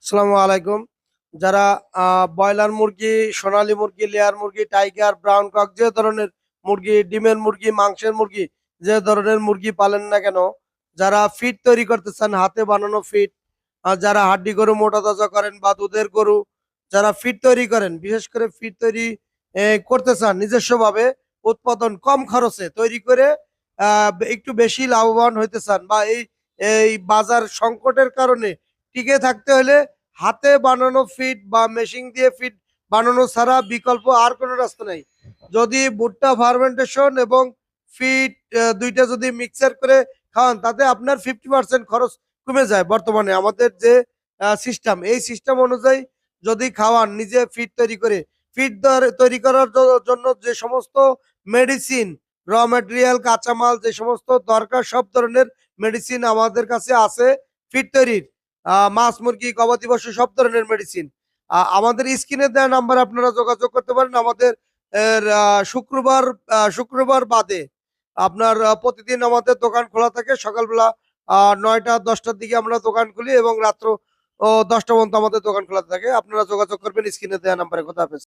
আসসালামু আলাইকুম। যারা ব্রয়লার মুরগি, সোনালী মুরগি, লেয়ার মুরগি, টাইগার, ব্রাউন কক যে ধরনের মুরগি, ডিমের মুরগি, মাংসের মুরগি যে ধরনের মুরগি পালেন না কেন, যারা ফিড তৈরি করতে চান হাতে বানানো ফিড, যারা হাড্ডি গরু মোটা তাজা করেন বা দুধের গরু যারা ফিড তৈরি করেন, বিশেষ করে ফিড তৈরি করতে চান নিজস্বভাবে উৎপাদন কম খরচে তৈরি করে একটু বেশি লাভবান হইতে চান বা এই এই বাজার সংকটের কারণে টিকে থাকতে হলে হাতে বানানো ফিড বা মেশিন দিয়ে ফিড বানানো ছাড়া বিকল্প আর কোনো রাস্তা নাই। যদি ভুট্টা ফার্মেন্টেশন এবং ফিড দুইটা যদি মিক্সার করে খাওয়ান, তাতে আপনার 50% খরচ কমে যায়। বর্তমানে আমাদের যে সিস্টেম, এই সিস্টেম অনুযায়ী যদি খাওয়ান নিজে ফিড তৈরি করে, ফিড তৈরি করার জন্য যে সমস্ত মেডিসিন, র ম্যাটেরিয়াল, কাঁচামাল যে সমস্ত দরকার, সব ধরনের মেডিসিন আমাদের কাছে আছে ফিড তৈরির। মাছ, মুরগি, গবাদি পশু সব ধরনের মেডিসিন আমাদের স্ক্রিনে দেওয়া নাম্বার আপনারা যোগাযোগ করতে পারেন। আমাদের শুক্রবার বাদে আপনার প্রতিদিন আমাদের দোকান খোলা থাকে। সকালবেলা 9টা 10টার দিকে আমরা দোকান খুলি এবং রাত্র 10টা পর্যন্ত আমাদের দোকান খোলা থাকে। আপনারা যোগাযোগ করবেন স্ক্রিনে দেওয়া নাম্বারে। খোদা হাফেজ।